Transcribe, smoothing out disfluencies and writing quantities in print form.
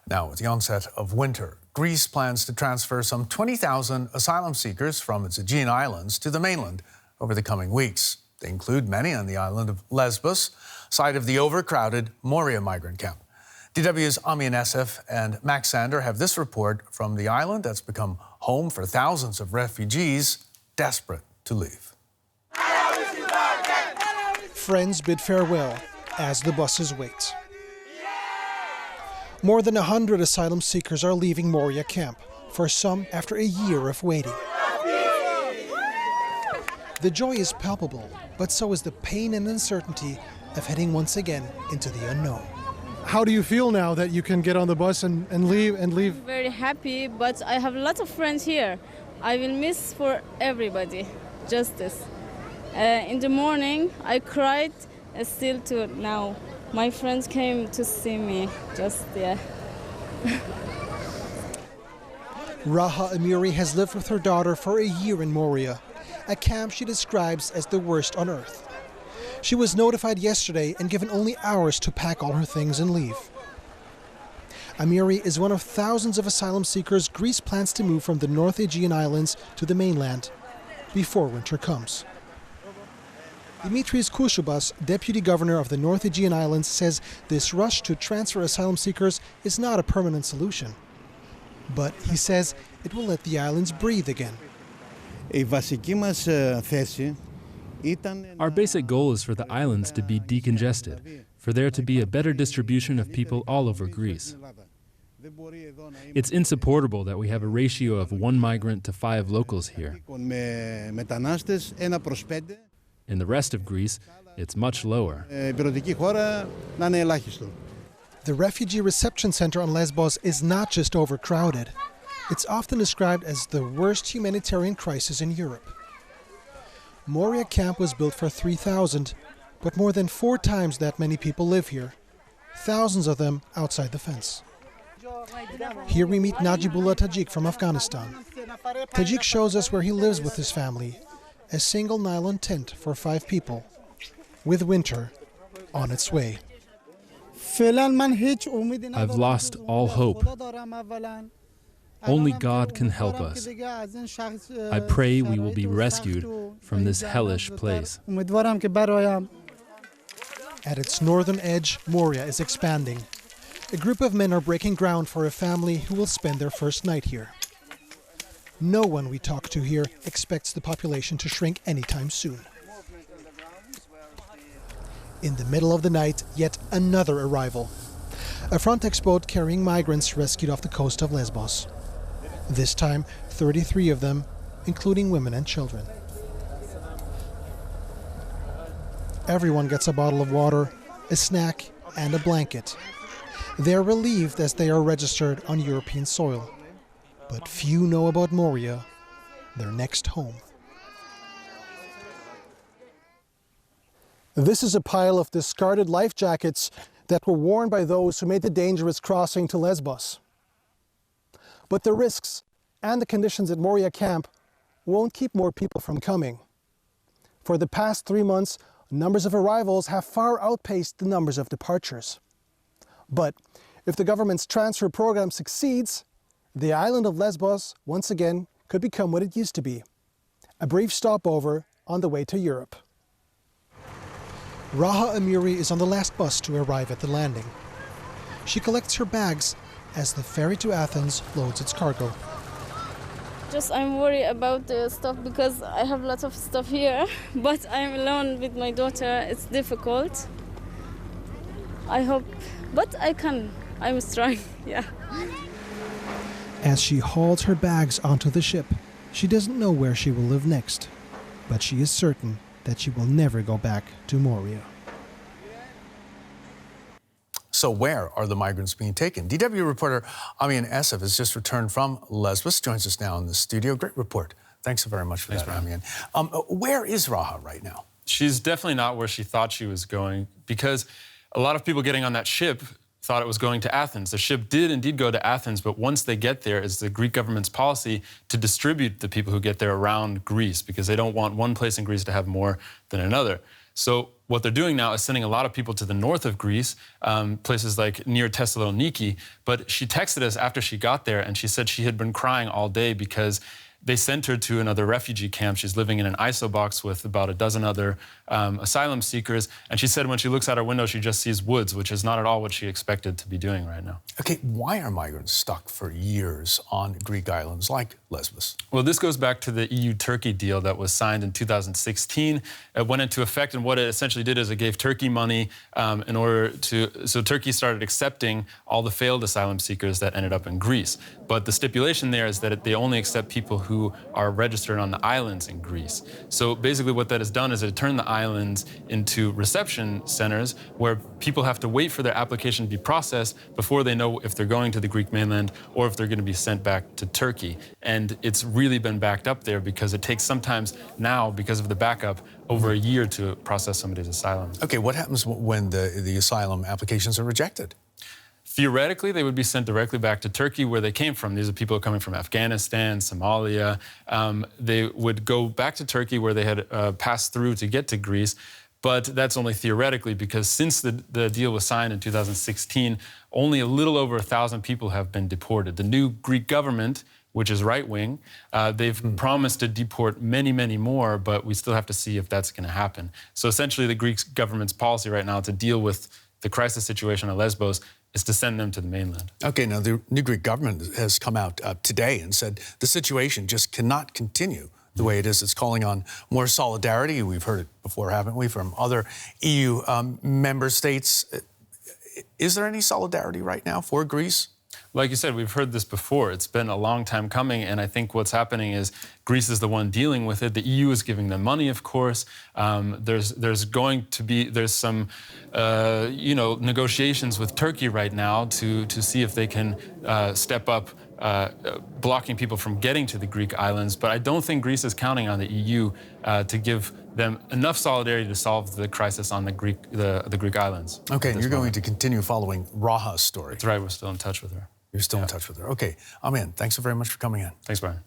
Now, with the onset of winter, Greece plans to transfer some 20,000 asylum seekers from its Aegean islands to the mainland over the coming weeks. They include many on the island of Lesbos, site of the overcrowded Moria migrant camp. DW's Amiri and Max Sander have this report from the island that's become home for thousands of refugees desperate to leave. Friends bid farewell as the buses wait. More than 100 asylum seekers are leaving Moria camp, for some after a year of waiting. The joy is palpable, but so is the pain and uncertainty of heading once again into the unknown. How do you feel now that you can get on the bus and leave? Very happy, but I have a lot of friends here. I will miss for everybody, justice. In the morning, I cried, still to now. My friends came to see me, Raha Amiri has lived with her daughter for a year in Moria, a camp she describes as the worst on earth. She was notified yesterday and given only hours to pack all her things and leave. Amiri is one of thousands of asylum seekers Greece plans to move from the North Aegean islands to the mainland before winter comes. Dimitris Kursubas, deputy governor of the North Aegean islands, says this rush to transfer asylum seekers is not a permanent solution. But he says it will let the islands breathe again. Our basic goal is for the islands to be decongested, for there to be a better distribution of people all over Greece. It's insupportable that we have a ratio of 1 migrant to 5 locals here. In the rest of Greece, it's much lower. The refugee reception center on Lesbos is not just overcrowded. It's often described as the worst humanitarian crisis in Europe. Moria camp was built for 3,000, but more than 4 times that many people live here, thousands of them outside the fence. Here we meet Naghibulla Tagic from Afghanistan. Tagic shows us where he lives with his family, a single nylon tent for 5 people, with winter on its way. I've lost all hope. Only God can help us. I pray we will be rescued from this hellish place. At its northern edge, Moria is expanding. A group of men are breaking ground for a family who will spend their first night here. No one we talk to here expects the population to shrink anytime soon. In the middle of the night, yet another arrival. A Frontex boat carrying migrants rescued off the coast of Lesbos. This time, 33 of them, including women and children. Everyone gets a bottle of water, a snack, and a blanket. They are relieved as they are registered on European soil. But few know about Moria, their next home. This is a pile of discarded life jackets that were worn by those who made the dangerous crossing to Lesbos. But the risks and the conditions at Moria camp won't keep more people from coming. For the past 3 months, numbers of arrivals have far outpaced the numbers of departures. But if the government's transfer program succeeds, the island of Lesbos, once again, could become what it used to be, a brief stopover on the way to Europe. Raha Amiri is on the last bus to arrive at the landing. She collects her bags as the ferry to Athens loads its cargo. I'm worried about the stuff because I have lots of stuff here, but I'm alone with my daughter. It's difficult. I hope, but I can. I'm strong, yeah. As she hauls her bags onto the ship, she doesn't know where she will live next, but she is certain that she will never go back to Moria. So where are the migrants being taken? DW reporter Amiri has just returned from Lesbos, joins us now in the studio. Great report. Thanks so very much for that, Amiri. Where is Raha right now? She's definitely not where she thought she was going, because a lot of people getting on that ship thought it was going to Athens. The ship did indeed go to Athens, but once they get there, it's the Greek government's policy to distribute the people who get there around Greece, because they don't want one place in Greece to have more than another. So what they're doing now is sending a lot of people to the north of Greece, places like near Thessaloniki. But she texted us after she got there, and she said she had been crying all day because they sent her to another refugee camp. She's living in an ISO box with about a dozen other asylum seekers. And she said when she looks out her window, she just sees woods, which is not at all what she expected to be doing right now. Okay, why are migrants stuck for years on Greek islands like Lesbos? Well, this goes back to the EU-Turkey deal that was signed in 2016. It went into effect, and what it essentially did is it gave Turkey money in order to... So Turkey started accepting all the failed asylum seekers that ended up in Greece. But the stipulation there is that they only accept people who are registered on the islands in Greece. So basically what that has done is it turned the islands into reception centers where people have to wait for their application to be processed before they know if they're going to the Greek mainland or if they're going to be sent back to Turkey. And it's really been backed up there because it takes sometimes now, because of the backup, over a year to process somebody's asylum. Okay, what happens when the asylum applications are rejected? Theoretically, they would be sent directly back to Turkey, where they came from. These are people coming from Afghanistan, Somalia. They would go back to Turkey, where they had passed through to get to Greece. But that's only theoretically, because since the deal was signed in 2016, only a little over 1,000 people have been deported. The new Greek government, which is right-wing, they've promised to deport many, many more, but we still have to see if that's going to happen. So essentially, the Greek government's policy right now to deal with the crisis situation at Lesbos is to send them to the mainland. Okay, now the new Greek government has come out today and said the situation just cannot continue the way it is. It's calling on more solidarity. We've heard it before, haven't we, from other EU member states. Is there any solidarity right now for Greece? Like you said, we've heard this before. It's been a long time coming, and I think what's happening is Greece is the one dealing with it. The EU is giving them money, of course. There's going to be some negotiations with Turkey right now to see if they can step up blocking people from getting to the Greek islands. But I don't think Greece is counting on the EU to give them enough solidarity to solve the crisis on the Greek islands. Okay, and you're going to continue following Raha's story. That's right, we're still in touch with her. You're still in touch with her. Okay, Amin, thanks so very much for coming in. Thanks, Brian.